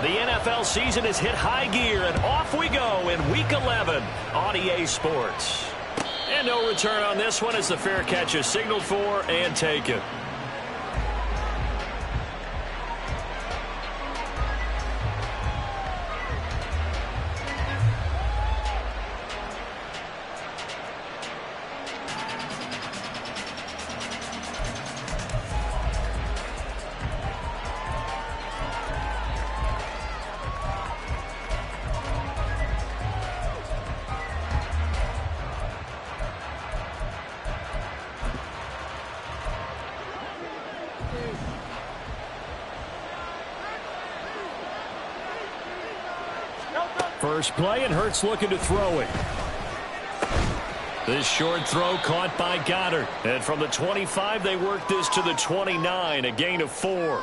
The NFL season has hit high gear, and off we go in Week 11 on EA Sports. And no return on this one as the fair catch is signaled for and taken. First play, and Hurts looking to throw it. This short throw caught by Goddard. And from the 25, they work this to the 29, a gain of 4.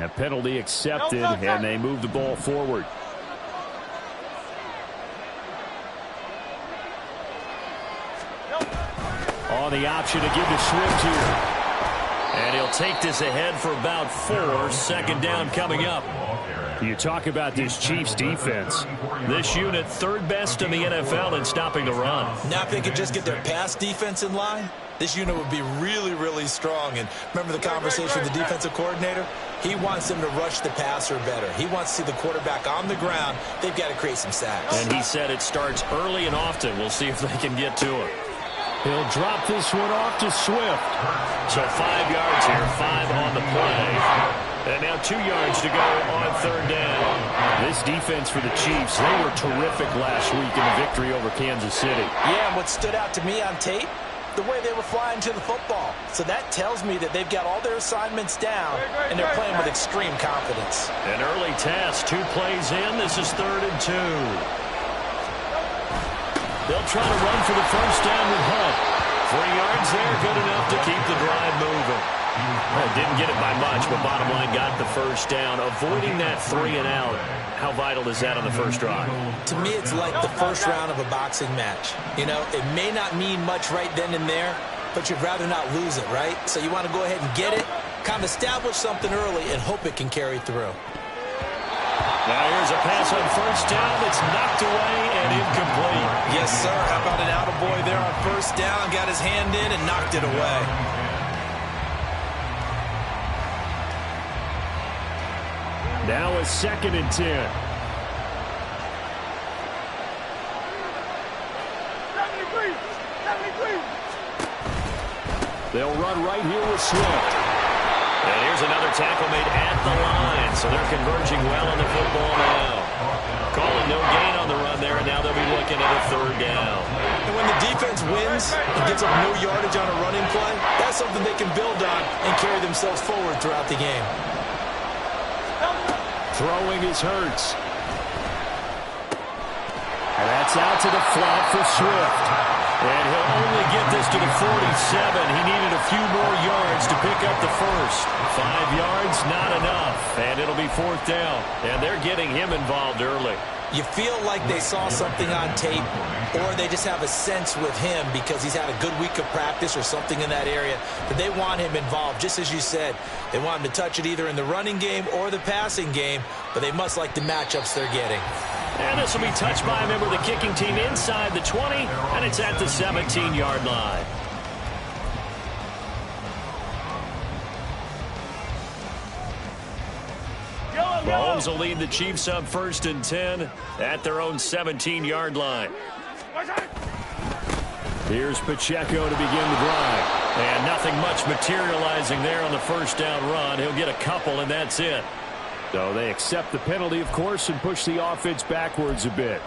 A penalty accepted, and they move the ball forward. On the option to give to Swift here. And he'll take this ahead for about 4. Second down coming up. You talk about this Chiefs defense. This unit third best in the NFL in stopping the run. Now if they could just get their pass defense in line, this unit would be really, really strong. And remember the conversation with the defensive coordinator? He wants them to rush the passer better. He wants to see the quarterback on the ground. They've got to create some sacks. And he said it starts early and often. We'll see if they can get to it. He'll drop this one off to Swift. So 5 yards here, 5 on the play. And now 2 yards to go on third down. This defense for the Chiefs, they were terrific last week in the victory over Kansas City. Yeah, and what stood out to me on tape, the way they were flying to the football. So that tells me that they've got all their assignments down, and they're playing with extreme confidence. An early test, 2 plays in. This is 3rd and 2. They'll try to run for the first down with Hunt. 3 yards there, good enough to keep the drive moving. Well, didn't get it by much, but bottom line got the first down. Avoiding that 3 and out, how vital is that on the first drive? To me, it's like the first round of a boxing match. You know, it may not mean much right then and there, but you'd rather not lose it, right? So you want to go ahead and get it, kind of establish something early, and hope it can carry through. Now here's a pass on first down. It's knocked away and incomplete. Yes, sir. How about an attaboy there on first down? Got his hand in and knocked it away. Now a 2nd and 10. They'll run right here with Swift. And here's another tackle made at the line. So they're converging well on the football now. Calling no gain on the run there, and now they'll be looking at a 3rd down. And when the defense wins and gets up no yardage on a running play, that's something they can build on and carry themselves forward throughout the game. Throwing is Hurts. And that's out to the flat for Swift. And he'll only get this to the 47. He needed a few more yards to pick up the first. 5 yards, not enough. And it'll be 4th down. And they're getting him involved early. You feel like they saw something on tape, or they just have a sense with him because he's had a good week of practice or something in that area that they want him involved. Just as you said, they want him to touch it either in the running game or the passing game, but they must like the matchups they're getting. And this will be touched by a member of the kicking team inside the 20, and it's at the 17-yard line. Mahomes will lead the Chiefs up 1st and 10 at their own 17-yard line. Here's Pacheco to begin the drive. And nothing much materializing there on the first down run. He'll get a couple, and that's it. So they accept the penalty, of course, and push the offense backwards a bit.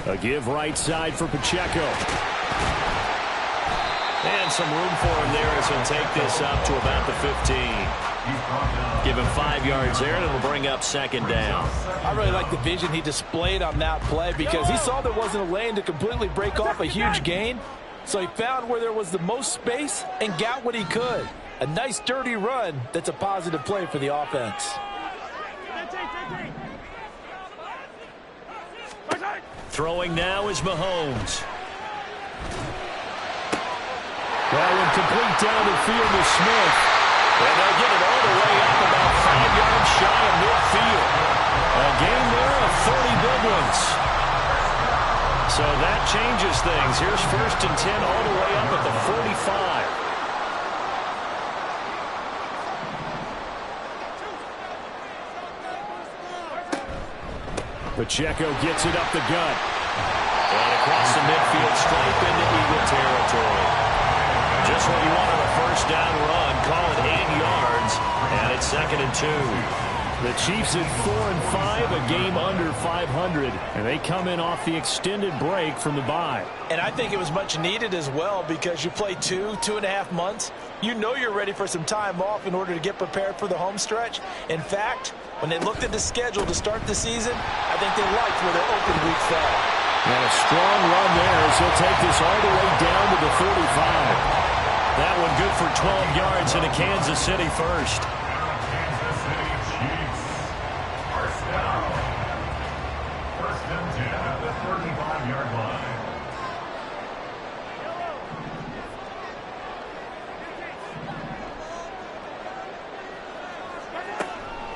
A give right side for Pacheco. And some room for him there as he'll take this up to about the 15. Give him 5 yards there, and it'll bring up 2nd down. I really like the vision he displayed on that play because he saw there wasn't a lane to completely break off a huge gain. So he found where there was the most space and got what he could. A nice dirty run that's a positive play for the offense. Throwing now is Mahomes. That one complete down the field to Smith. And they'll get it all the way up about 5 yards shy of midfield. A gain there of 30 big ones. So that changes things. Here's 1st and 10 all the way up at the 45. Pacheco gets it up the gut. And across the midfield stripe into Eagle territory. Just what you want on a 1st down run. Call it 8 yards. And it's 2nd and 2. The Chiefs at 4-5, a game under 500. And they come in off the extended break from the bye. And I think it was much needed as well because you play 2.5 months. You know you're ready for some time off in order to get prepared for the home stretch. In fact, when they looked at the schedule to start the season, I think they liked where their open week fell. And a strong run there as he'll take this all the way down to the 35. That one good for 12 yards into Kansas City first.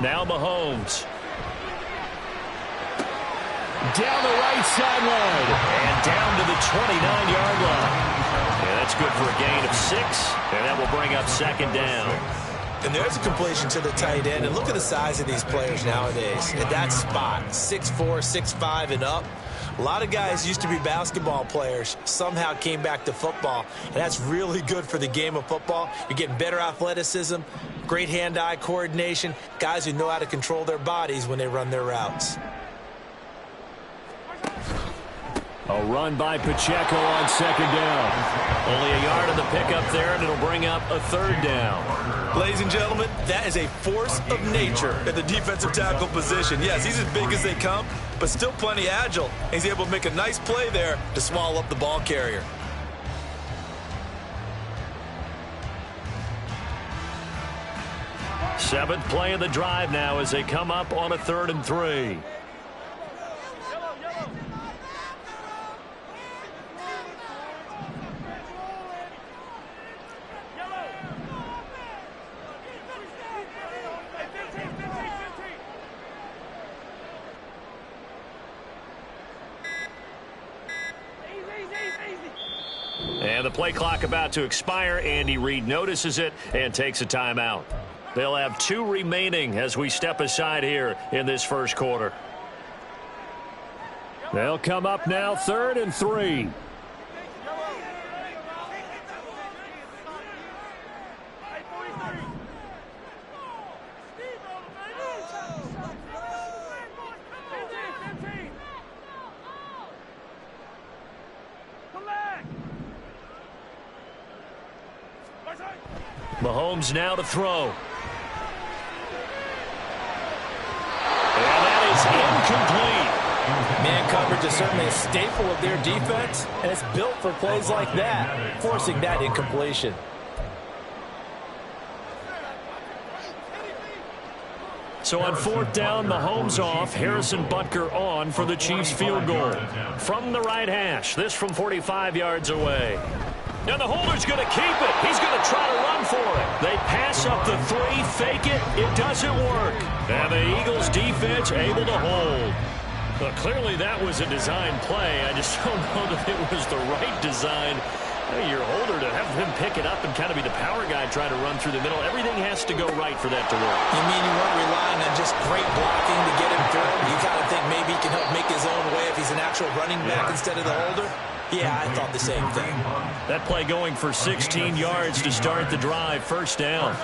Now Mahomes. Down the right sideline. And down to the 29-yard line. Yeah, that's good for a gain of 6. And that will bring up 2nd down. And there's a completion to the tight end. And look at the size of these players nowadays. At that spot, 6'4", 6'5", and up. A lot of guys used to be basketball players, somehow came back to football. And that's really good for the game of football. You're getting better athleticism, great hand-eye coordination, guys who know how to control their bodies when they run their routes. A run by Pacheco on 2nd down. Only a yard on the pickup there, and it'll bring up a 3rd down. Ladies and gentlemen, that is a force of nature at the defensive tackle position. Yes, he's as big as they come, but still plenty agile. He's able to make a nice play there to swallow up the ball carrier. Seventh play of the drive now as they come up on a 3rd and 3. And the play clock about to expire. Andy Reid notices it and takes a timeout. They'll have 2 remaining as we step aside here in this 1st quarter. They'll come up now 3rd and 3. Mahomes now to throw. And that is incomplete. Man coverage is certainly a staple of their defense, and it's built for plays like that, forcing that incompletion. So on 4th down, Mahomes off, Harrison Butker on for the Chiefs field goal. From the right hash, this from 45 yards away. Now the holder's going to keep it. He's going to try to run for it. They pass up the 3, fake it. It doesn't work. And the Eagles defense able to hold. Well, clearly that was a design play. I just don't know that it was the right design. Your holder to have him pick it up and kind of be the power guy trying to run through the middle. Everything has to go right for that to work. You mean you weren't relying on just great blocking to get him through? You kind of think maybe he can help make his own way if he's an actual running back instead of the holder? Yeah, I thought the same thing. That play going for 16 yards to start the drive. 1st down.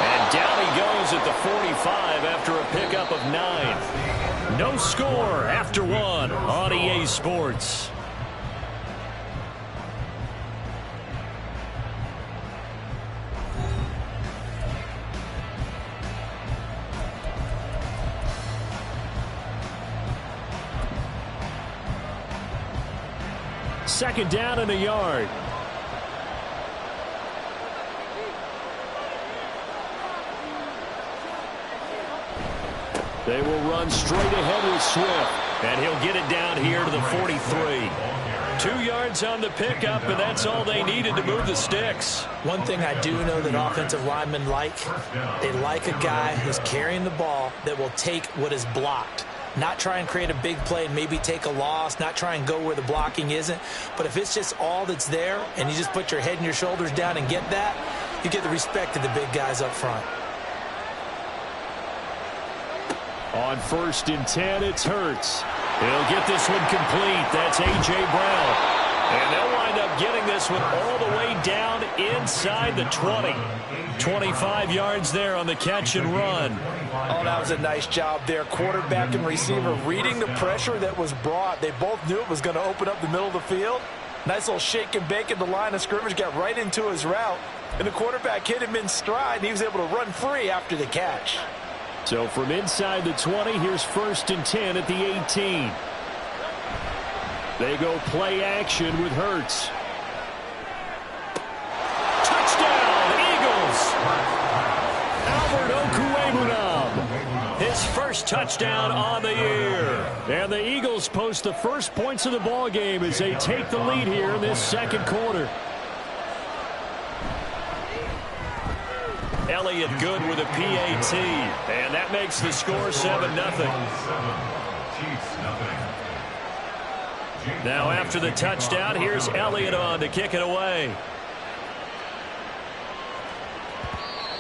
And down he goes at the 45 after a pickup of 9. No score after 1 on EA Sports. 2nd down and a yard. They will run straight ahead with Swift, and he'll get it down here to the 43. 2 yards on the pickup, and that's all they needed to move the sticks. One thing I do know that offensive linemen like, they like a guy who's carrying the ball that will take what is blocked. Not try and create a big play and maybe take a loss, not try and go where the blocking isn't. But if it's just all that's there and you just put your head and your shoulders down and get that, you get the respect of the big guys up front. On 1st and 10, it's Hurts. He'll get this one complete. That's A.J. Brown. And they'll wind up getting this one all the way down inside the 20. 25 yards there on the catch and run. Oh, that was a nice job there. Quarterback and receiver reading the pressure that was brought. They both knew it was going to open up the middle of the field. Nice little shake and bake at the line of scrimmage, got right into his route. And the quarterback hit him in stride, and he was able to run free after the catch. So from inside the 20, here's 1st and 10 at the 18. They go play action with Hurts. Touchdown, Eagles! Albert Okwuegbunam, his first touchdown on the year. And the Eagles post the first points of the ball game as they take the lead here in this 2nd quarter. Elliott good with a PAT, and that makes the score 7-0. Now after the touchdown, here's Elliott on to kick it away.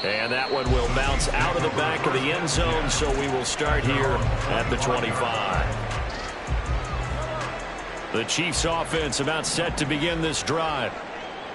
And that one will bounce out of the back of the end zone, so we will start here at the 25. The Chiefs offense about set to begin this drive.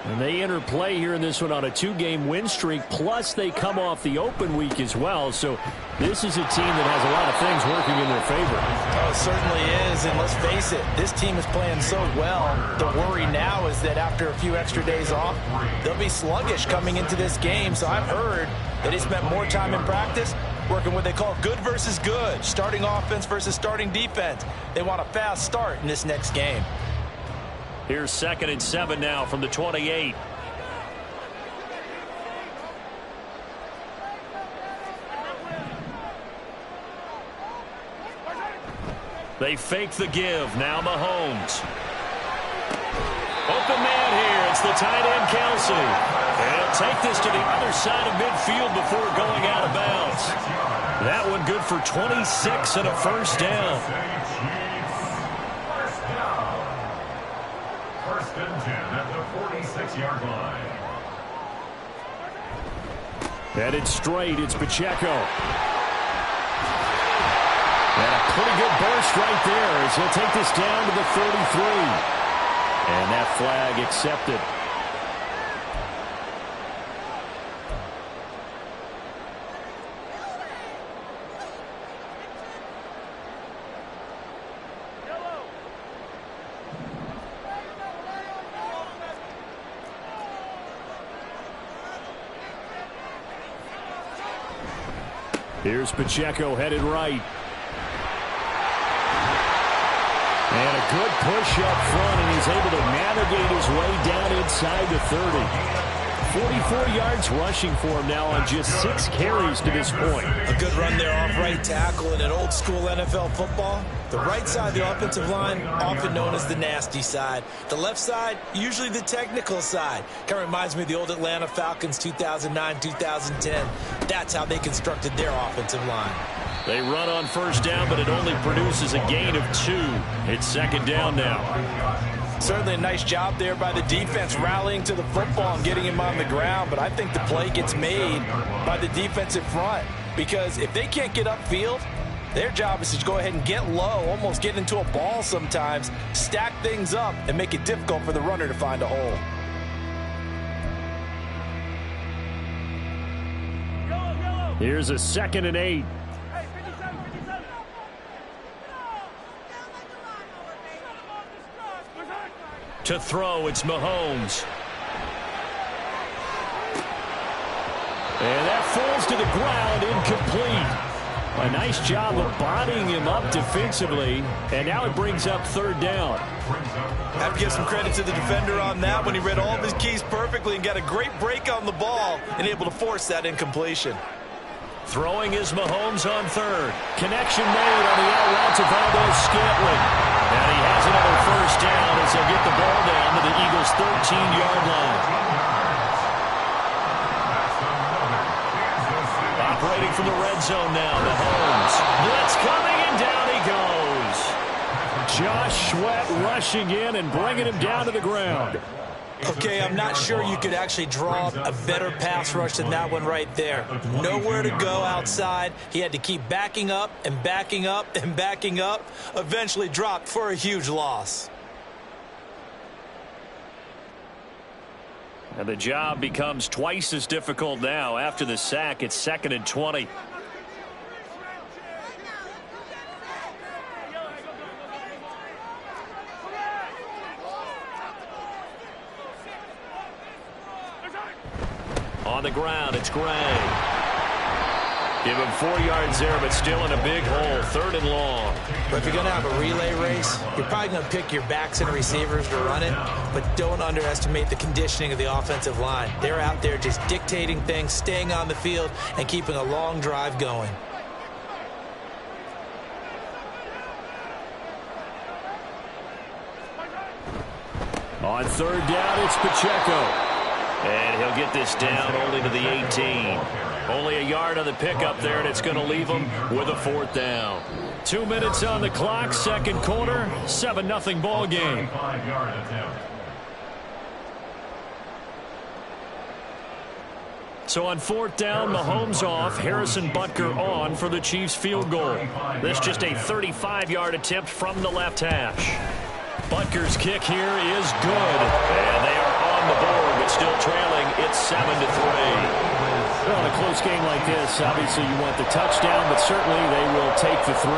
And they enter play here in this one on a 2-game win streak, plus they come off the open week as well. So this is a team that has a lot of things working in their favor. Oh, it certainly is, and let's face it, this team is playing so well. The worry now is that after a few extra days off, they'll be sluggish coming into this game. So I've heard that they spent more time in practice working what they call good versus good, starting offense versus starting defense. They want a fast start in this next game. Here's 2nd and 7 now from the 28. They fake the give. Now Mahomes. Open man here. It's the tight end, Kelsey. And he'll take this to the other side of midfield before going out of bounds. That one good for 26 and a first down. At the 46-yard line. Headed straight, it's Pacheco. And a pretty good burst right there as he'll take this down to the 33. And that flag accepted. Here's Pacheco headed right. And a good push up front, and he's able to navigate his way down inside the 30. 44 yards rushing for him now on just 6 carries to this point. A good run there off right tackle in an old school NFL football. The right side of the offensive line, often known as the nasty side. The left side, usually the technical side. Kind of reminds me of the old Atlanta Falcons 2009-2010. That's how they constructed their offensive line. They run on first down, but it only produces a gain of 2. It's 2nd down now. Certainly a nice job there by the defense rallying to the football and getting him on the ground, but I think the play gets made by the defensive front because if they can't get upfield, their job is to go ahead and get low, almost get into a ball sometimes, stack things up, and make it difficult for the runner to find a hole. Here's a 2nd and 8. To throw, it's Mahomes. And that falls to the ground, incomplete. A nice job of bodying him up defensively, and now it brings up third down. Have to give some credit to the defender on that when he read all of his keys perfectly and got a great break on the ball and able to force that incompletion. Throwing is Mahomes on third. Connection made on the out route to Valdez-Scantling. And he has another first down as they'll get the ball down to the Eagles' 13-yard line. Operating from the red zone now, Mahomes. Blitz coming, and down he goes. Josh Sweat rushing in and bringing him down to the ground. Okay, I'm not sure you could actually draw a better pass rush than that one right there. Nowhere to go outside. He had to keep backing up and backing up and backing up. Eventually dropped for a huge loss. And the job becomes twice as difficult now. After the sack, it's 2nd and 20. On the ground, it's Gray. Give him 4 yards there, but still in a big hole. 3rd and long. But if you're going to have a relay race, you're probably going to pick your backs and receivers to run it, but don't underestimate the conditioning of the offensive line. They're out there just dictating things, staying on the field, and keeping a long drive going. On 3rd down, it's Pacheco. And he'll get this down only to the 18. Only a yard on the pickup there, and it's going to leave him with a 4th down. 2 minutes on the clock, 2nd quarter, 7-0 ball game. So on 4th down, Mahomes off, Harrison Butker on for the Chiefs field goal. This just a 35-yard attempt from the left hash. Butker's kick here is good, and they are on the board, but still trailing. It's 7-3. Well, in a close game like this, obviously you want the touchdown, but certainly they will take the 3.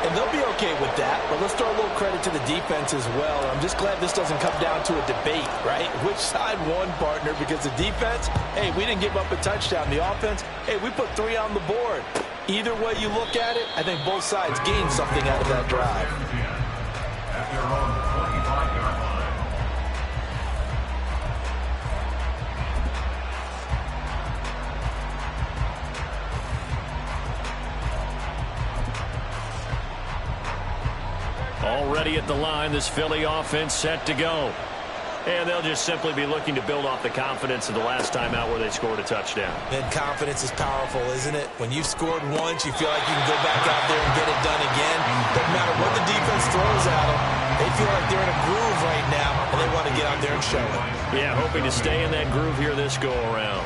And they'll be okay with that, but let's throw a little credit to the defense as well. I'm just glad this doesn't come down to a debate, right? Which side won, partner? Because the defense, hey, we didn't give up a touchdown. The offense, hey, we put 3 on the board. Either way you look at it, I think both sides gained something out of that drive. At their own 25-yard line. Already at the line, this Philly offense set to go. And they'll just simply be looking to build off the confidence of the last time out where they scored a touchdown. And confidence is powerful, isn't it? When you've scored once, you feel like you can go back out there and get it done again. Doesn't matter what the defense throws at them. They feel like they're in a groove right now, and they want to get out there and show it. Yeah, hoping to stay in that groove here this go-around.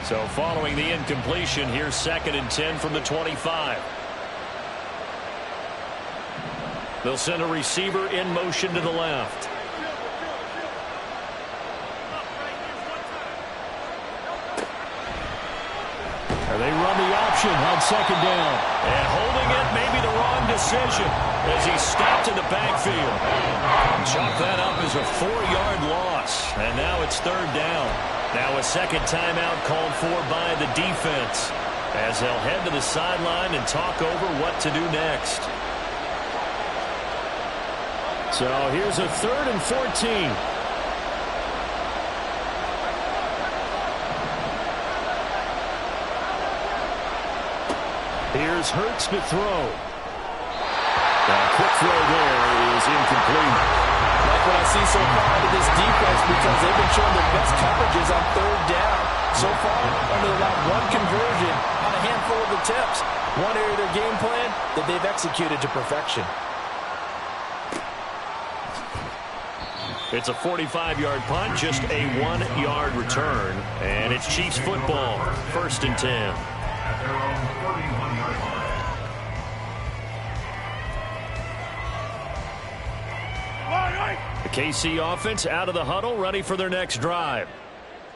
So following the incompletion, here's 2nd and 10 from the 25. They'll send a receiver in motion to the left. And they run the option on 2nd down. And holding it may be the wrong decision as he stopped in the backfield. Chalk that up as a 4-yard loss. And now it's 3rd down. Now a second timeout called for by the defense as they'll head to the sideline and talk over what to do next. So here's a 3rd and 14. Here's Hurts to throw. A quick throw there is incomplete. Like what I see so far out of this defense, because they've been showing their best coverages on 3rd down. So far, only allowed 1 conversion on a handful of attempts. One area of their game plan that they've executed to perfection. It's a 45-yard punt, just a 1-yard return. And it's Chiefs football, 1st and 10. At their own 31-yard line. The KC offense out of the huddle, ready for their next drive.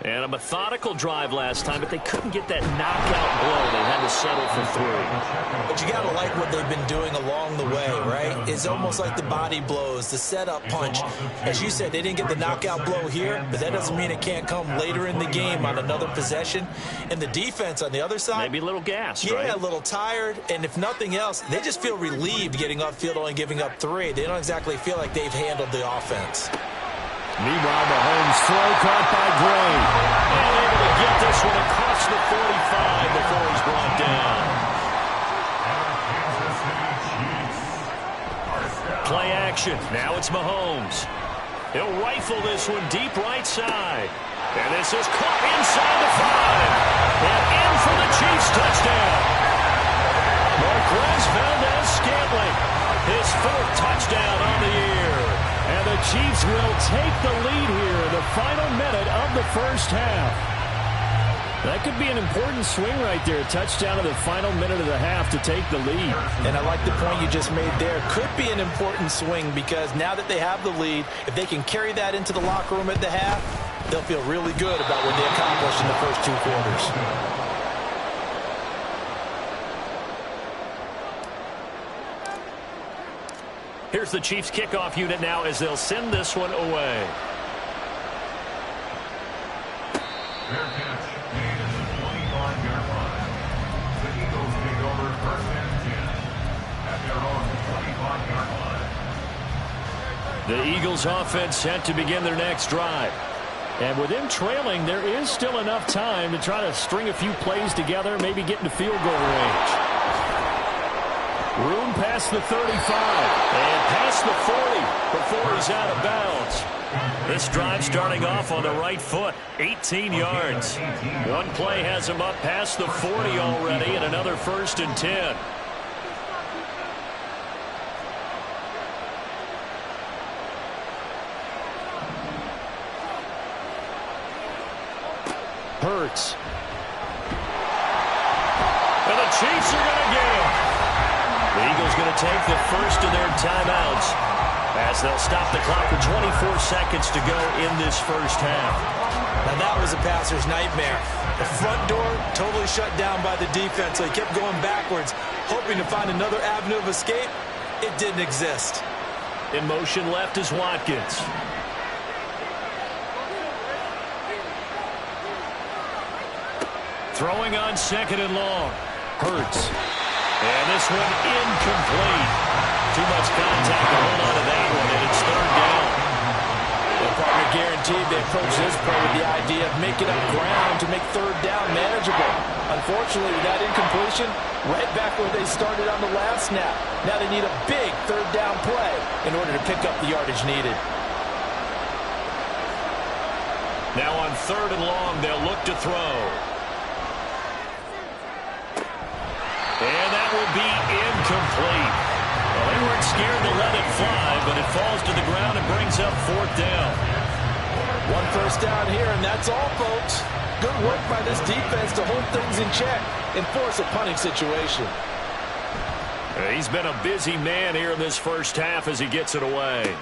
And a methodical drive last time, but they couldn't get that knockout blow. They had to settle for 3. But you got to like what they've been doing along the way, right? It's almost like the body blows, the setup punch. As you said, they didn't get the knockout blow here, but that doesn't mean it can't come later in the game on another possession. And the defense on the other side, maybe a little gassed, right? Yeah, a little tired. And if nothing else, they just feel relieved getting upfield, only giving up 3. They don't exactly feel like they've handled the offense. Meanwhile, Mahomes throw caught by Gray. And able to get this one across the 45 before he's brought down. Play action. Now it's Mahomes. He'll rifle this one deep right side. And this is caught inside the 5. And in for the Chiefs touchdown. Marquez Valdes-Scantling. His 4th touchdown on the year. And the Chiefs will take the lead here in the final minute of the first half. That could be an important swing right there. A touchdown in the final minute of the half to take the lead. And I like the point you just made there. Could be an important swing because now that they have the lead, if they can carry that into the locker room at the half, they'll feel really good about what they accomplished in the first 2 quarters. Here's the Chiefs kickoff unit now as they'll send this one away. Fair catch made at the 25-yard line. The Eagles take over 1st and 10 at their own 25-yard line. The Eagles offense set to begin their next drive. And with them trailing, there is still enough time to try to string a few plays together, maybe get into field goal range. Room past the 35 and past the 40 before he's out of bounds. This drive starting off on the right foot, 18 yards. One play has him up past the 40 already and another 1st and 10. Hurts. And the Chiefs are going to get him. The Eagles going to take the first of their timeouts as they'll stop the clock with 24 seconds to go in this first half. Now that was a passer's nightmare. The front door totally shut down by the defense, so he kept going backwards, hoping to find another avenue of escape. It didn't exist. In motion left is Watkins. Throwing on 2nd and long. Hurts. And this one incomplete. Too much contact to hold on to that one, and it's 3rd down. Well, partner, guaranteed they approach this play with the idea of making up ground to make 3rd down manageable. Unfortunately, with that incompletion, right back where they started on the last snap. Now they need a big 3rd down play in order to pick up the yardage needed. Now on 3rd and long, they'll look to throw. And that will be incomplete. Well, they weren't scared to let it fly, but it falls to the ground and brings up 4th down. 1 first down here, and that's all, folks. Good work by this defense to hold things in check and force a punting situation. He's been a busy man here in this first half as he gets it away.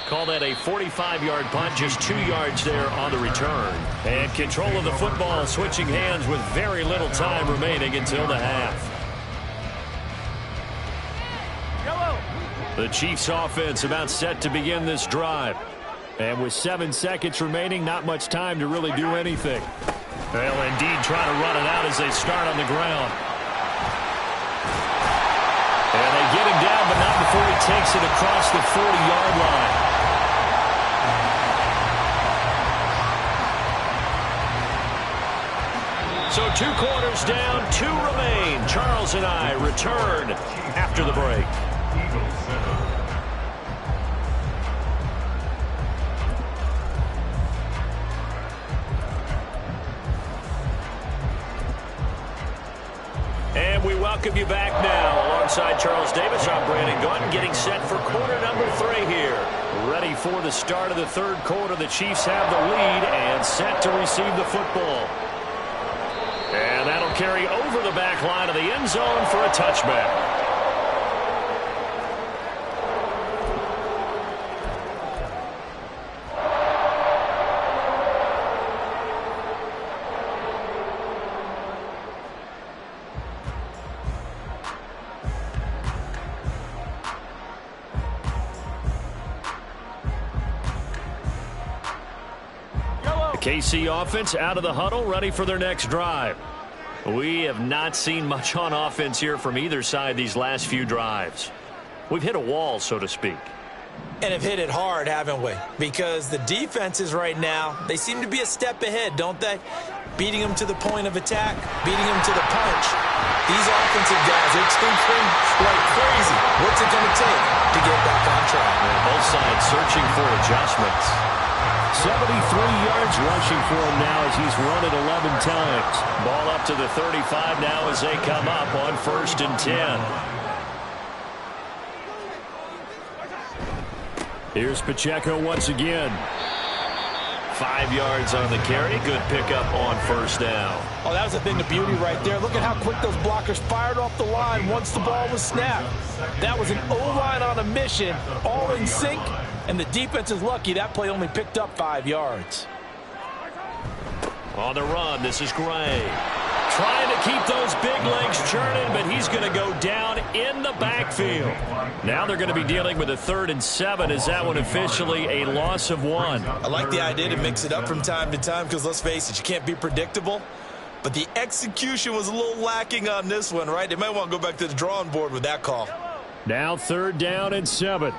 Call that a 45-yard punt, just 2 yards there on the return. And control of the football switching hands with very little time remaining until the half. The Chiefs offense about set to begin this drive. And with 7 seconds remaining, not much time to really do anything. They'll indeed try to run it out as they start on the ground. And they get him down, but not before he takes it across the 40-yard line. So 2 quarters down, 2 remain. Charles and I return after the break. And we welcome you back now. Alongside Charles Davis, I'm Brandon Gunn, getting set for quarter number 3 here. Ready for the start of the 3rd quarter. The Chiefs have the lead and set to receive the football. And that'll carry over the back line of the end zone for a touchback. KC offense out of the huddle, ready for their next drive. We have not seen much on offense here from either side these last few drives. We've hit a wall, so to speak. And have hit it hard, haven't we? Because the defenses right now, they seem to be a step ahead, don't they? Beating them to the point of attack, beating them to the punch. These offensive guys, they're tinkering like crazy. What's it going to take to get back on track? Both sides searching for adjustments. 73 yards rushing for him now as he's run it 11 times. Ball up to the 35 now as they come up on 1st and 10. Here's Pacheco once again. 5 yards on the carry. Good pickup on 1st down. Oh, that was a thing of beauty right there. Look at how quick those blockers fired off the line once the ball was snapped. That was an O-line on a mission, all in sync, and the defense is lucky that play only picked up 5 yards. On the run, this is Gray. Trying to keep those big legs churning, but he's going to go down in the backfield. Now they're going to be dealing with a 3rd and 7. Is that one officially a loss of 1? I like the idea to mix it up from time to time because, let's face it, you can't be predictable. But the execution was a little lacking on this one, right? They might want to go back to the drawing board with that call. Now 3rd down and 7.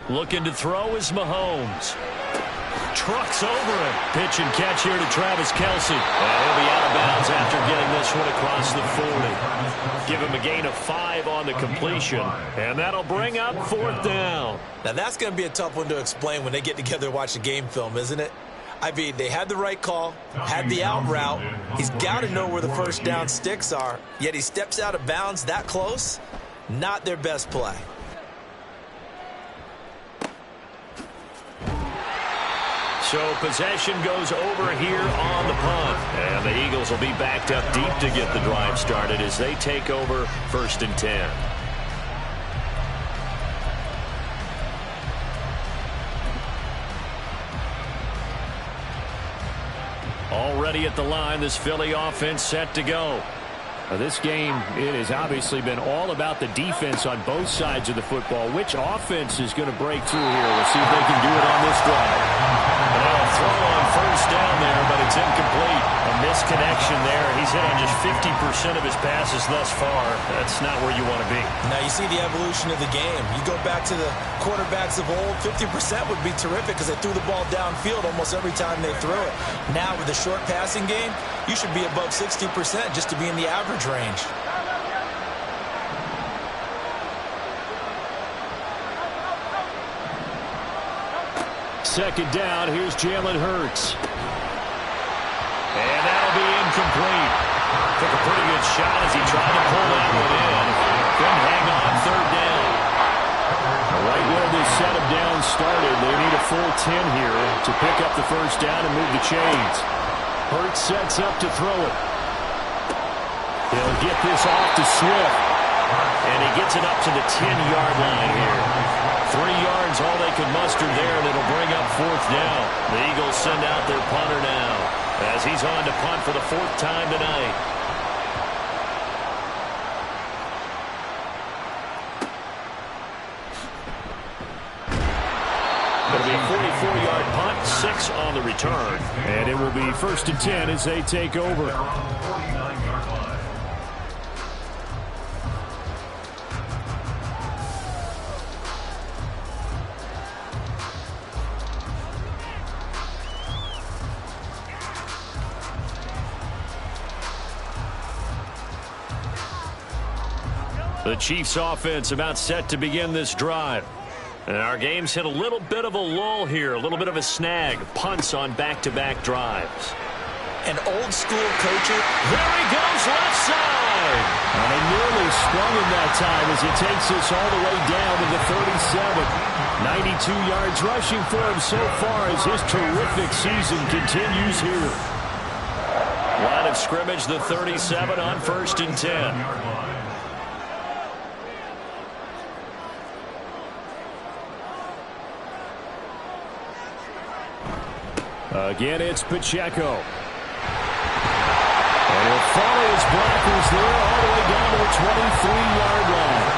Looking to throw is Mahomes. Trucks over him. Pitch and catch here to Travis Kelce. And he'll be out of bounds after getting this one across the 40. Give him a gain of 5 on the completion. And that'll bring up 4th down. Now that's going to be a tough one to explain when they get together and watch the game film, isn't it? I mean, they had the right call, had the out route. He's got to know where the 1st down sticks are. Yet he steps out of bounds that close. Not their best play. So possession goes over here on the punt. And the Eagles will be backed up deep to get the drive started as they take over 1st and 10. Already at the line, this Philly offense set to go. This game, it has obviously been all about the defense on both sides of the football. Which offense is going to break through here? We'll see if they can do it on this drive. And now a throw on 1st down there, but it's incomplete. A misconnection there. He's hit on just 50% of his passes thus far. That's not where you want to be. Now you see the evolution of the game. You go back to the quarterbacks of old, 50% would be terrific because they threw the ball downfield almost every time they threw it. Now with the short passing game, you should be above 60% just to be in the average range. Second down, here's Jalen Hurts. And that'll be incomplete. Took a pretty good shot as he tried to pull that one in. Couldn't hang on 3rd down. Right where this set of downs started, they need a full 10 here to pick up the 1st down and move the chains. Hurts sets up to throw it. He'll get this off to Swift. And he gets it up to the 10-yard line here. 3 yards, all they could muster there, and it'll bring up 4th down. The Eagles send out their punter now as he's on to punt for the 4th time tonight. It'll be a 44-yard punt, 6 on the return. And it will be 1st and 10 as they take over. The Chiefs offense about set to begin this drive. And our game's hit a little bit of a lull here, a little bit of a snag. Punts on back-to-back drives. An old-school coacher. There he goes, left side. And he nearly sprung him that time as he takes us all the way down to the 37. 92 yards rushing for him so far as his terrific season continues here. Line of scrimmage, the 37 on 1st and 10. Again, it's Pacheco. And he'll follow his blockers there all the way down to the 23-yard line.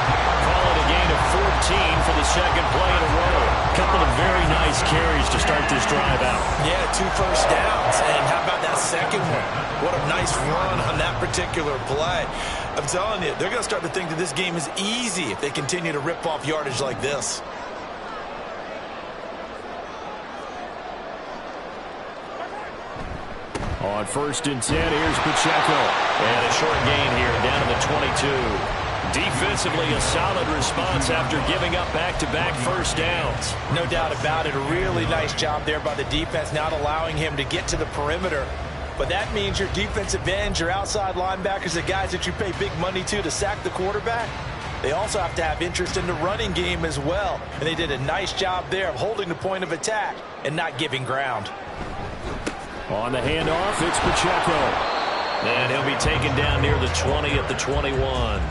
Call it a gain of 14 for the second play in a row. A couple of very nice carries to start this drive out. Yeah, 2 first downs. And how about that second one? What a nice run on that particular play. I'm telling you, they're going to start to think that this game is easy if they continue to rip off yardage like this. On 1st and 10, here's Pacheco. And a short gain here, down to the 22. Defensively, a solid response after giving up back-to-back first downs. No doubt about it. A really nice job there by the defense, not allowing him to get to the perimeter. But that means your defensive ends, your outside linebackers, the guys that you pay big money to sack the quarterback, they also have to have interest in the running game as well. And they did a nice job there of holding the point of attack and not giving ground. On the handoff, it's Pacheco. And he'll be taken down near the 20 at the 21.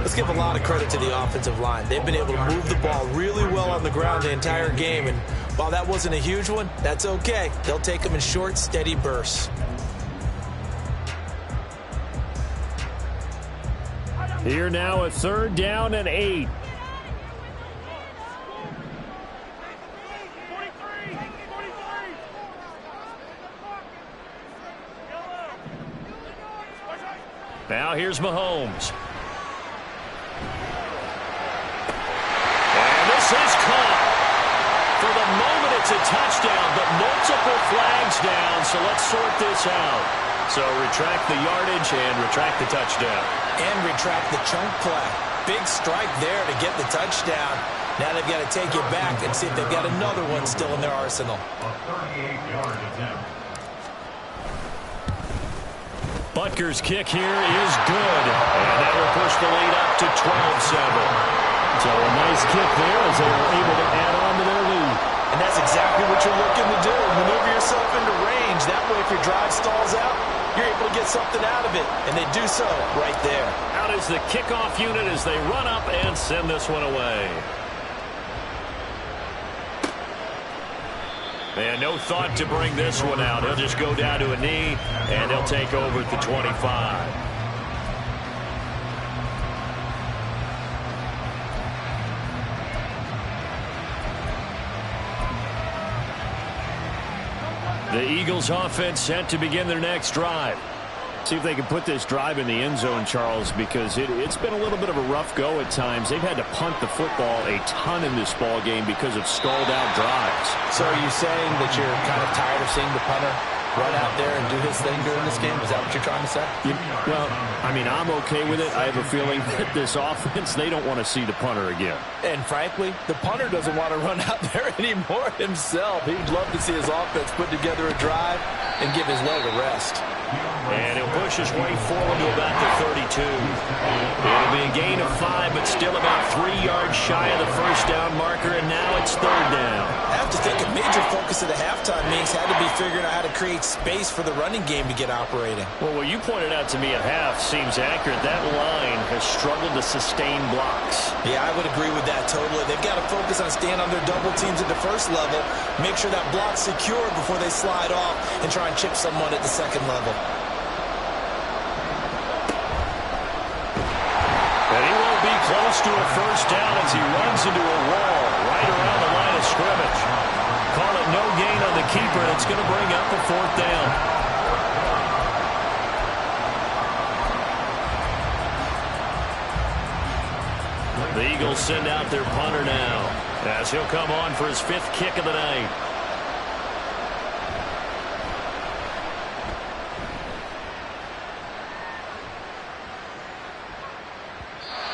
Let's give a lot of credit to the offensive line. They've been able to move the ball really well on the ground the entire game. And while that wasn't a huge one, that's okay. They'll take them in short, steady bursts. Here now, a 3rd down and 8. Now here's Mahomes. And this is caught. For the moment, it's a touchdown, but multiple flags down, so let's sort this out. So retract the yardage and retract the touchdown. And retract the chunk play. Big strike there to get the touchdown. Now they've got to take it back and see if they've got another one still in their arsenal. A 38-yard attempt. Butker's kick here is good. And that will push the lead up to 12-7. So a nice kick there as they were able to add on to their lead. And that's exactly what you're looking to do. Maneuver yourself into range. That way, if your drive stalls out, you're able to get something out of it. And they do so right there. Out is the kickoff unit as they run up and send this one away. And no thought to bring this one out. He'll just go down to a knee, and they'll take over at the 25. The Eagles offense set to begin their next drive. See if they can put this drive in the end zone, Charles, because it's been a little bit of a rough go at times. They've had to punt the football a ton in this ball game because of stalled out drives. So are you saying that you're kind of tired of seeing the punter run out there and do his thing during this game? Is that what you're trying to say? Well, I mean, I'm okay with it. I have a feeling that this offense, they don't want to see the punter again. And frankly, the punter doesn't want to run out there anymore himself. He would love to see his offense put together a drive and give his leg a rest. And he'll push his way forward to about the 32. It'll be a gain of 5, but still about 3 yards shy of the first down marker, and now it's 3rd down. I have to think a major focus of the halftime meetings had to be figuring out how to create space for the running game to get operating. Well, what you pointed out to me at half seems accurate. That line has struggled to sustain blocks. Yeah, I would agree with that totally. They've got to focus on staying on their double teams at the first level, make sure that block's secure before they slide off and try and chip someone at the second level. And he won't be close to a first down as he runs into a wall right around the line of scrimmage. Call it no gain on the keeper. It's going to bring up a 4th down. The Eagles send out their punter now as he'll come on for his 5th kick of the night.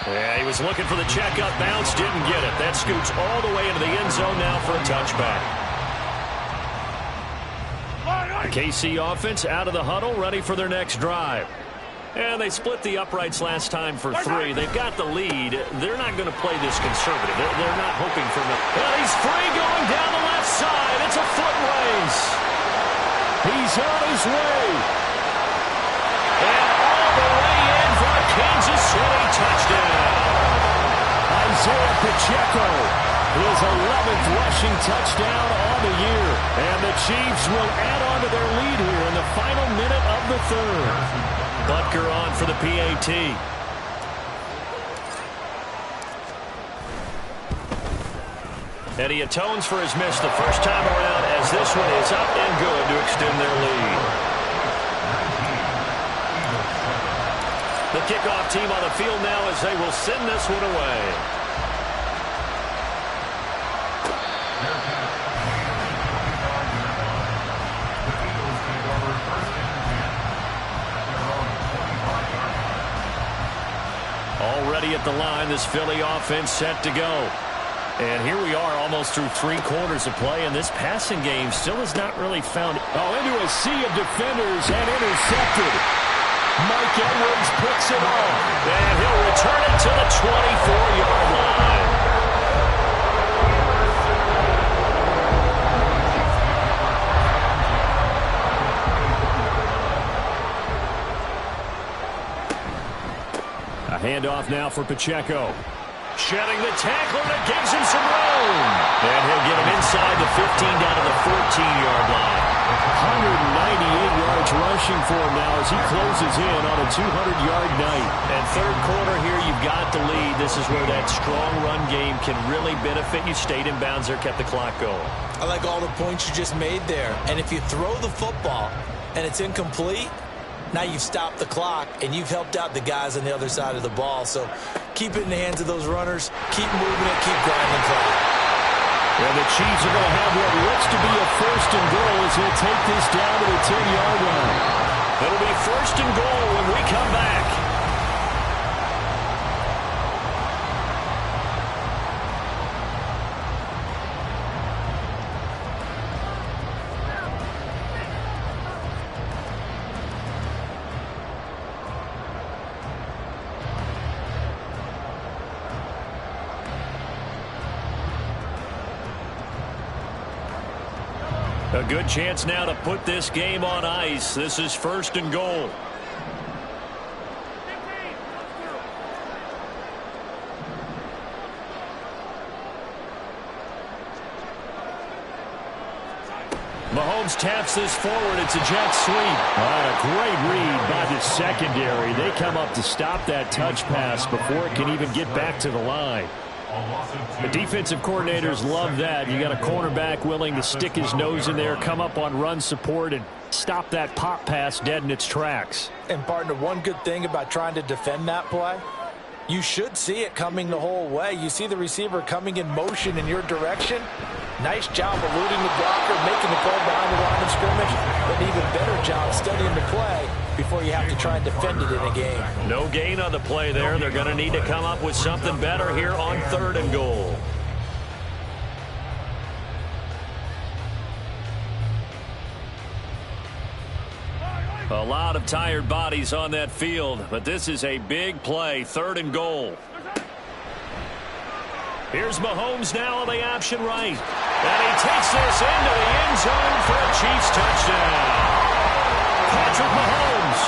Yeah, he was looking for the checkup bounce, didn't get it. That scoots all the way into the end zone now for a touchback. The KC offense out of the huddle, ready for their next drive. And they split the uprights last time for 3. They've got the lead. They're not going to play this conservative. They're not hoping for the... Well, he's free going down the left side. It's a foot race. He's on his way. And all the way in for a Kansas City touchdown. Isaiah Pacheco his 11th rushing touchdown on the year. And the Chiefs will add on to their lead here in the final minute of the third. Butker on for the PAT. And he atones for his miss the first time around as this one is up and good to extend their lead. The kickoff team on the field now as they will send this one away. Already at the line, this Philly offense set to go. And here we are almost through 3 quarters of play, and this passing game still has not really found into a sea of defenders and intercepted. Mike Edwards picks it off, and he'll return it to the 24-yard line. A handoff now for Pacheco. Shedding the tackler that gives him some room. And he'll get him inside the 15 down to the 14-yard line. 198 yards rushing for him now as he closes in on a 200-yard night. And third quarter here, you've got the lead. This is where that strong run game can really benefit you. Stayed in bounds there, kept the clock going. I like all the points you just made there. And if you throw the football and it's incomplete, now you've stopped the clock, and you've helped out the guys on the other side of the ball. So keep it in the hands of those runners. Keep moving it. Keep grinding the clock. And the Chiefs are going to have what looks to be a first and goal as he'll take this down to the 10-yard line. It'll be first and goal when we come back. A good chance now to put this game on ice. This is first and goal. Mahomes taps this forward. It's a jet sweep. A great read by the secondary. They come up to stop that touch pass before it can even get back to the line. The defensive coordinators love that. You got a cornerback willing to stick his nose in there, come up on run support, and stop that pop pass dead in its tracks. And, partner, one good thing about trying to defend that play, you should see it coming the whole way. You see the receiver coming in motion in your direction. Nice job eluding the blocker, making the play behind the line of scrimmage, but an even better job studying the play before you have to try and defend it in a game. No gain on the play there. They're going to need to come up with something better here on third and goal. A lot of tired bodies on that field, but this is a big play, third and goal. Here's Mahomes now on the option right. And he takes this into the end zone for a Chiefs touchdown. Patrick Mahomes,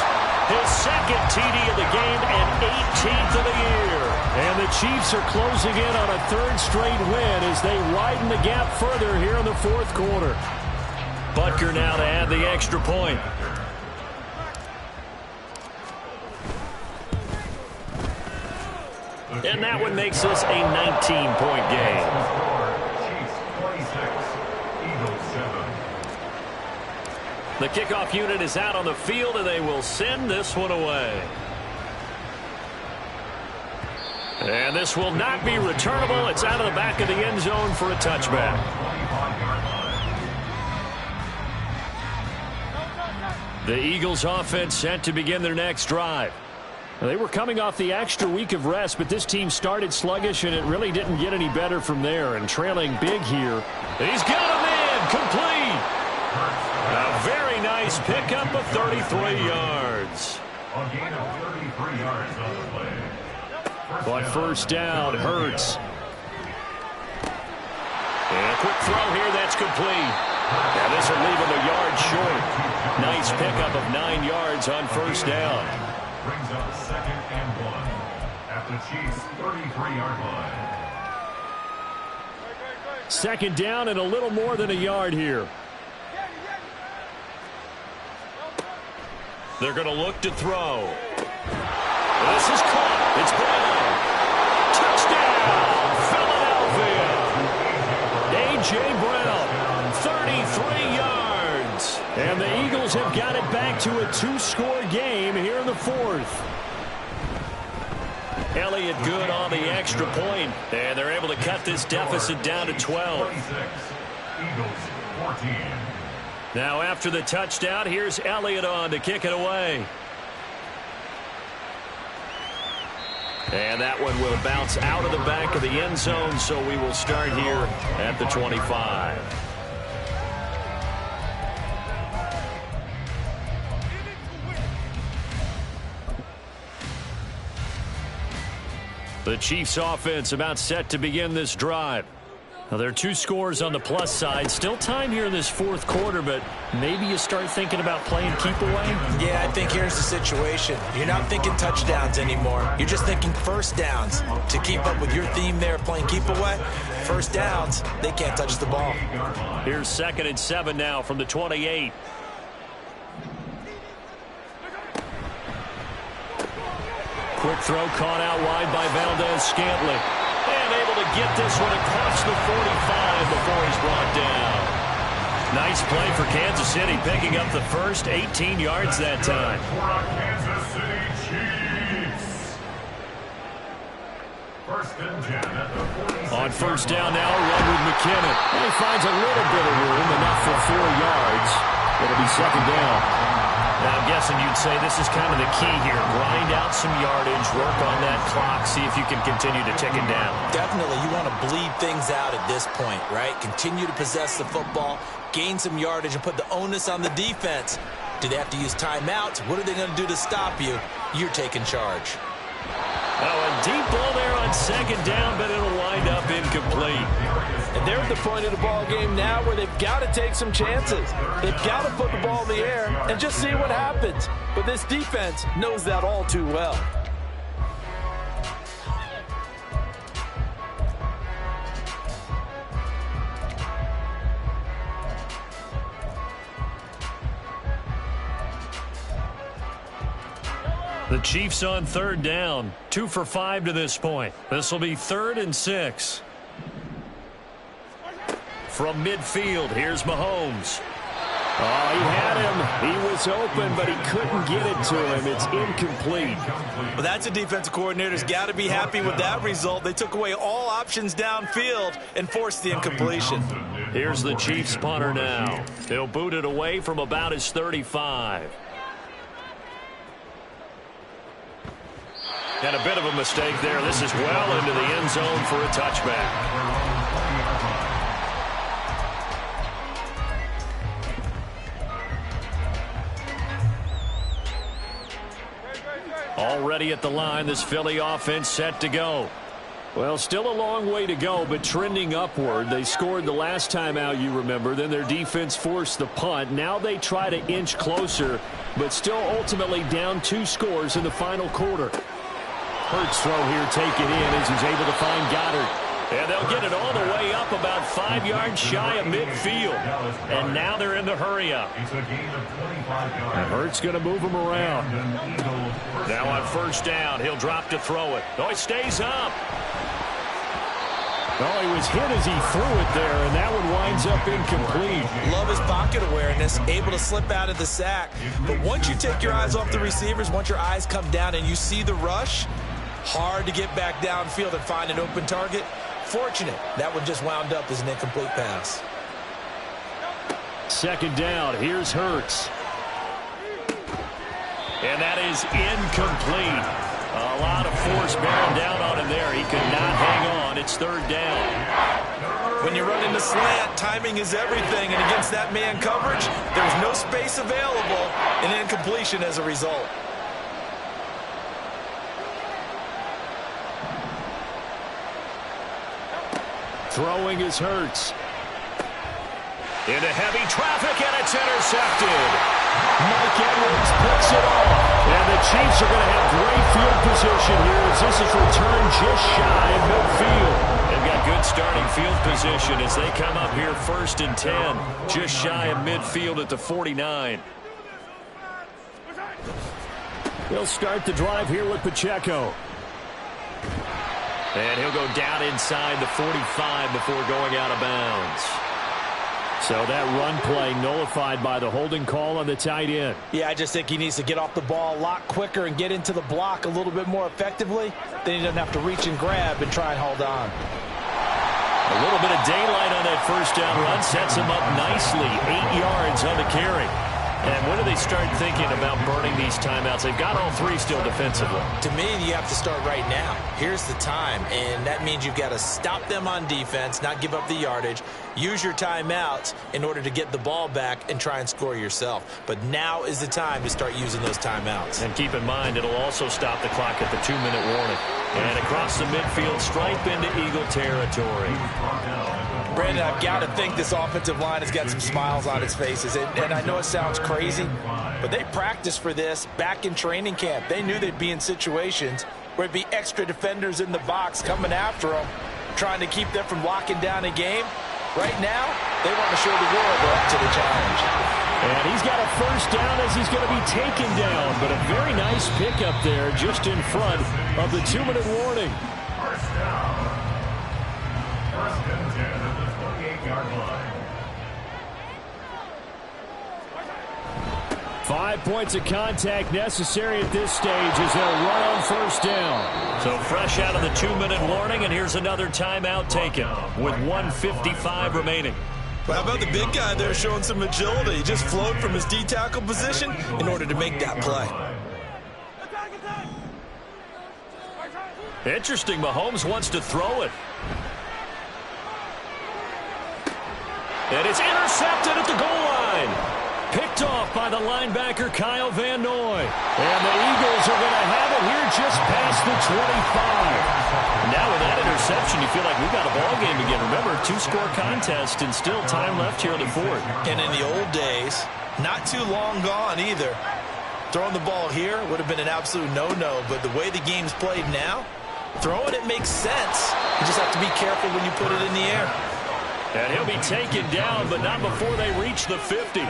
his second TD of the game and 18th of the year. And the Chiefs are closing in on a third straight win as they widen the gap further here in the fourth quarter. Butker now to add the extra point. And that one makes this a 19-point game. The kickoff unit is out on the field, and they will send this one away. And this will not be returnable. It's out of the back of the end zone for a touchback. The Eagles offense set to begin their next drive. They were coming off the extra week of rest, but this team started sluggish, and it really didn't get any better from there. And trailing big here. He's got a man complete. A very nice pickup of 33 yards. A gain of 33 yards on the play. But first down, Hurts. And a quick throw here, that's complete. Now this will leave him a yard short. Nice pickup of 9 yards on first down. Brings up second and 1 at the Chiefs' 33-yard line. Second down and a little more than a yard here. They're going to look to throw. This is caught. It's Brown. Touchdown, Philadelphia. A.J. Brown, 33 yards. And the Eagles have got it back to a two-score game here in the fourth. Elliott good on the extra point, and they're able to cut this deficit down to 12. Eagles 14. Now after the touchdown, here's Elliott on to kick it away. And that one will bounce out of the back of the end zone, so we will start here at the 25. The Chiefs offense about set to begin this drive. Now, there are two scores on the plus side. Still time here in this fourth quarter, but maybe you start thinking about playing keep away? Yeah, I think here's the situation. You're not thinking touchdowns anymore. You're just thinking first downs. To keep up with your theme there, playing keep away, first downs, they can't touch the ball. Here's 2nd and 7 now from the 28. Quick throw caught out wide by Valdez-Scantling. And able to get this one across the 45 before he's brought down. Nice play for Kansas City, picking up the first 18 yards that time. Kansas City Chiefs. 1st and 10 at the 46. On first down now, run with McKinnon. And he finds a little bit of room, enough for 4 yards. It'll be 2nd down. Now, I'm guessing you'd say this is kind of the key here. Grind out some yardage, work on that clock, see if you can continue to tick it down. Definitely, you want to bleed things out at this point, right? Continue to possess the football, gain some yardage, and put the onus on the defense. Do they have to use timeouts? What are they going to do to stop you? You're taking charge. Oh, a deep ball there on 2nd down, but it'll wind up incomplete. And they're at the point of the ball game now where they've got to take some chances. They've got to put the ball in the air and just see what happens. But this defense knows that all too well. The Chiefs on 3rd down. 2 for 5 to this point. This will be 3rd and 6. From midfield, here's Mahomes. Oh, he had him. He was open, but he couldn't get it to him. It's incomplete. Well, that's a defensive coordinator's got to be happy with that result. They took away all options downfield and forced the incompletion. Here's the Chiefs punter now. He'll boot it away from about his 35. And a bit of a mistake there. This is well into the end zone for a touchback. Already at the line, this Philly offense set to go. Well, still a long way to go, but trending upward. They scored the last time out, you remember. Then their defense forced the punt. Now they try to inch closer, but still ultimately down 2 scores in the final quarter. Hurts throw here taken in as he's able to find Goddard. And they'll get it all the way up about 5 yards shy of midfield. And now they're in the hurry-up. It's a gain of 25 yards. And Hurts going to move him around. Eagles Now on first down, he'll drop to throw it. Oh, he stays up. Oh, he was hit as he threw it there, and that one winds up incomplete. Love his pocket awareness, able to slip out of the sack. But once you take your eyes off the receivers, once your eyes come down and you see the rush, hard to get back downfield and find an open target. Fortunate, that one just wound up as an incomplete pass. 2nd down, here's Hurts. And that is incomplete. A lot of force bearing down on him there. He could not hang on. It's 3rd down. When you run into slant, timing is everything. And against that man coverage, there's no space available, and incompletion as a result. Throwing is Hurts. Into heavy traffic, and it's intercepted. Mike Edwards picks it off. And the Chiefs are going to have great field position here as this is returned just shy of midfield. They've got good starting field position as they come up here 1st and 10, just shy of midfield at the 49. He'll start the drive here with Pacheco. And he'll go down inside the 45 before going out of bounds. So that run play nullified by the holding call on the tight end. Yeah, I just think he needs to get off the ball a lot quicker and get into the block a little bit more effectively. Then he doesn't have to reach and grab and try and hold on. A little bit of daylight on that first down run sets him up nicely. 8 yards on the carry. And when do they start thinking about burning these timeouts? They've got all 3 still defensively. To me, you have to start right now. Here's the time, and that means you've got to stop them on defense, not give up the yardage, use your timeouts in order to get the ball back and try and score yourself. But now is the time to start using those timeouts. And keep in mind, it'll also stop the clock at the 2-minute warning. And across the midfield, stripe into Eagle territory. Brandon, I've got to think this offensive line has got some smiles on its faces. And I know it sounds crazy, but they practiced for this back in training camp. They knew they'd be in situations where it'd be extra defenders in the box coming after them, trying to keep them from locking down a game. Right now, they want to show the world they're up to the challenge. And he's got a first down as he's going to be taken down, but a very nice pickup there just in front of the 2-minute warning. First down. 1st and 10 at the 28-yard line. 5 points of contact necessary at this stage as they'll run on first down. So fresh out of the 2-minute warning, and here's another timeout taken with 1:55 remaining. But how about the big guy there showing some agility? He just flowed from his D-tackle position in order to make that play. Interesting, Mahomes wants to throw it. And it's intercepted at the goal line. Picked off by the linebacker, Kyle Van Noy. And the Eagles are going to have it here just past the 25. Now with that interception, you feel like we've got a ball game again. Remember, 2-score contest and still time left here in the 4th. And in the old days, not too long gone either, throwing the ball here would have been an absolute no-no. But the way the game's played now, throwing it makes sense. You just have to be careful when you put it in the air. And he'll be taken down, but not before they reach the 50.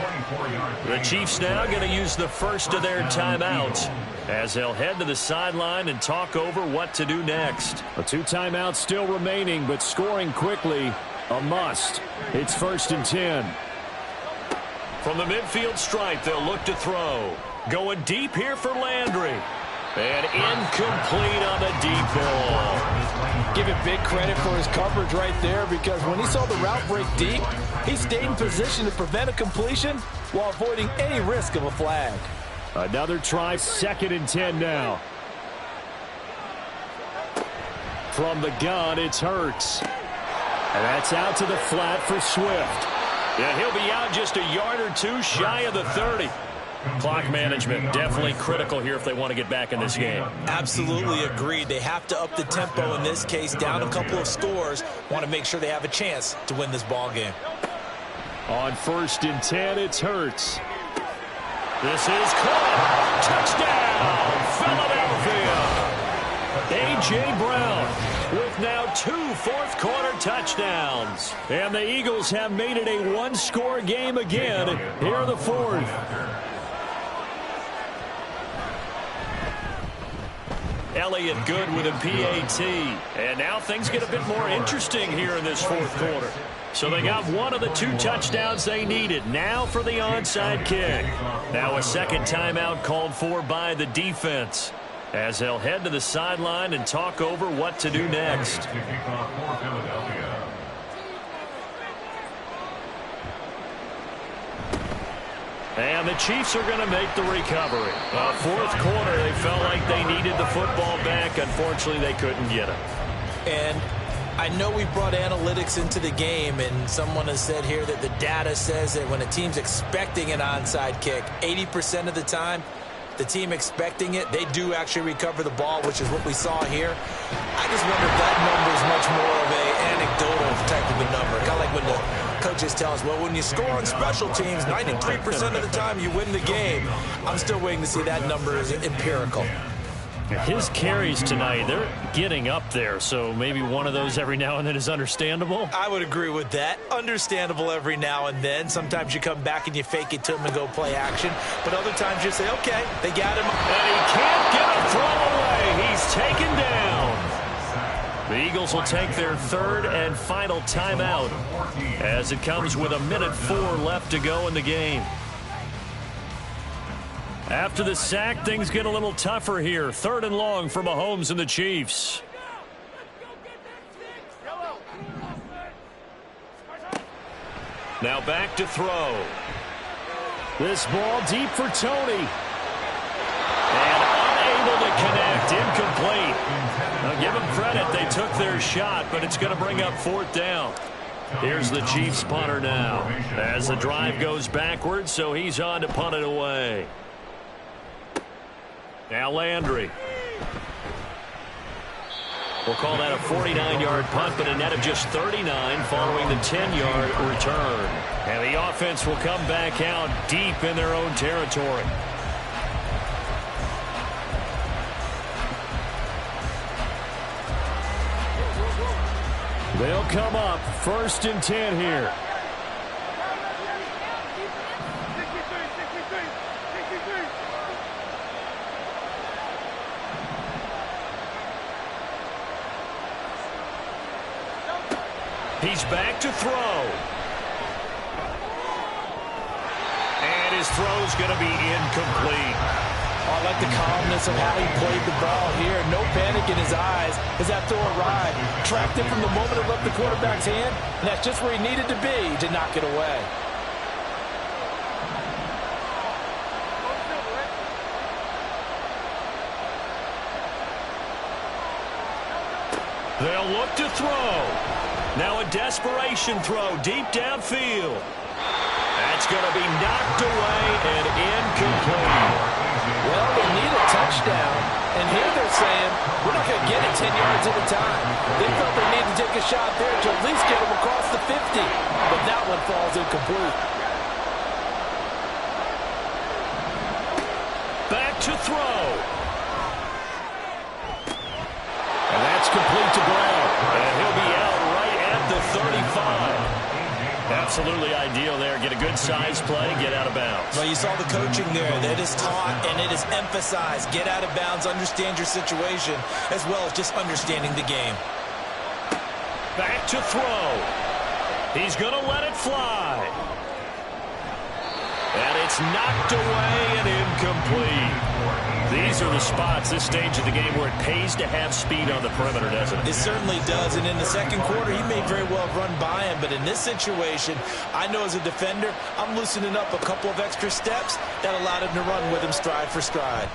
The Chiefs now going to use the first of their timeouts as they'll head to the sideline and talk over what to do next. 2 timeouts still remaining, but scoring quickly, a must. It's 1st and 10. From the midfield stripe, they'll look to throw. Going deep here for Landry. And incomplete on the deep ball. Give him big credit for his coverage right there, because when he saw the route break deep, he stayed in position to prevent a completion while avoiding any risk of a flag. Another try, 2nd and 10 now. From the gun, it's Hurts. And that's out to the flat for Swift. Yeah, he'll be out just a yard or 2 shy of the 30. Clock management definitely critical here if they want to get back in this game. Absolutely agreed. They have to up the tempo in this case, down a couple of scores. Want to make sure they have a chance to win this ball game. On 1st and 10, it's Hurts. This is caught. Touchdown, Philadelphia. A.J. Brown with now 2 fourth-quarter touchdowns. And the Eagles have made it a 1-score game again here in the 4th. Elliott good with a PAT. And now things get a bit more interesting here in this 4th quarter. So they got one of the 2 touchdowns they needed. Now for the onside kick. Now a second timeout called for by the defense, as they'll head to the sideline and talk over what to do next. And the Chiefs are going to make the recovery. 4th quarter, they felt like they needed the football back. Unfortunately, they couldn't get it. And I know we brought analytics into the game, and someone has said here that the data says that when a team's expecting an onside kick, 80% of the time, the team expecting it, they do actually recover the ball, which is what we saw here. I just wonder if that number is much more of an anecdotal type of a number. Kind of like when the coaches tell us, well, when you score on special teams, 93% of the time you win the game. I'm still waiting to see that number is empirical. His carries tonight, they're getting up there, so maybe one of those every now and then is understandable. I would agree with that. Understandable every now and then. Sometimes you come back and you fake it to him and go play action. But other times you say, okay, they got him. And he can't get a throw away. He's taken down. The Eagles will take their third and final timeout as it comes with 1:04 left to go in the game. After the sack, things get a little tougher here. 3rd and long for Mahomes and the Chiefs. Now back to throw. This ball deep for Tony. And unable to connect. Incomplete. Now give them credit. They took their shot, but it's going to bring up 4th down. Here's the Chiefs punter now as the drive goes backwards, so he's on to punt it away. Now Landry. We'll call that a 49-yard punt, but a net of just 39 following the 10-yard return. And the offense will come back out deep in their own territory. They'll come up 1st and 10 here. He's back to throw. And his throw's going to be incomplete. I like the calmness of how he played the ball here. No panic in his eyes as that throw arrived. Tracked it from the moment it left the quarterback's hand, and that's just where he needed to be to knock it away. They'll look to throw. Now a desperation throw deep downfield. That's going to be knocked away and incomplete. Well, they need a touchdown, and here they're saying, we're not going to get it 10 yards at a time. They felt they need to take a shot there to at least get them across the 50, but that one falls incomplete. Back to throw. And that's complete to Brown. And he'll be out right at the 35. Absolutely ideal there. Get a good size play, get out of bounds. Well, you saw the coaching there. That is taught and it is emphasized. Get out of bounds, understand your situation, as well as just understanding the game. Back to throw. He's going to let it fly. And it's knocked away and incomplete. These are the spots, this stage of the game, where it pays to have speed on the perimeter, doesn't it? It certainly does. And in the second quarter, he may very well have run by him. But in this situation, I know as a defender, I'm loosening up a couple of extra steps that allowed him to run with him stride for stride.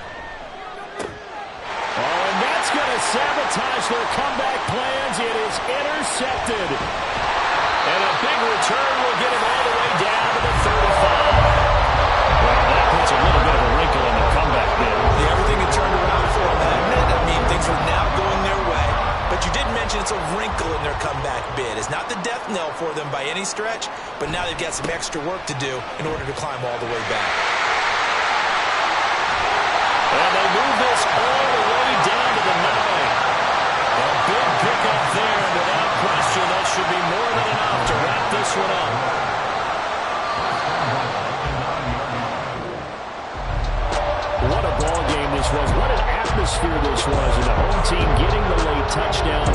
Oh, and that's going to sabotage their comeback plans. It is intercepted. And a big return will get him all the way down to the 35. Well, that puts a little bit of a wrinkle in the comeback bid. Yeah, everything had turned around for him that minute. I mean, things were now going their way. But you did mention it's a wrinkle in their comeback bid. It's not the death knell for them by any stretch, but now they've got some extra work to do in order to climb all the way back. And they move this all the way down to the 9. A big pickup there, and without question, that should be more than enough to wrap this one up. What a ball game this was. What an atmosphere this was. And the home team getting the late touchdown,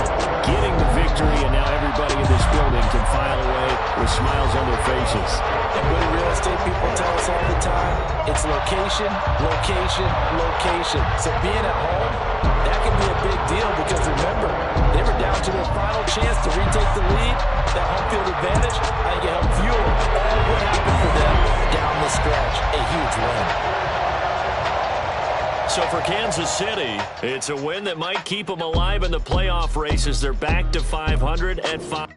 getting the victory, and now everybody in this building can file away with smiles on their faces. And what do real estate people tell us all the time? It's location, location, location. So being at home, that can be a big deal because remember, they were down to their final chance to retake the lead. That home field advantage, I think it helped fuel all what happened for them down the stretch. A huge win. So for Kansas City, it's a win that might keep them alive in the playoff race as they're back to 500 at 5.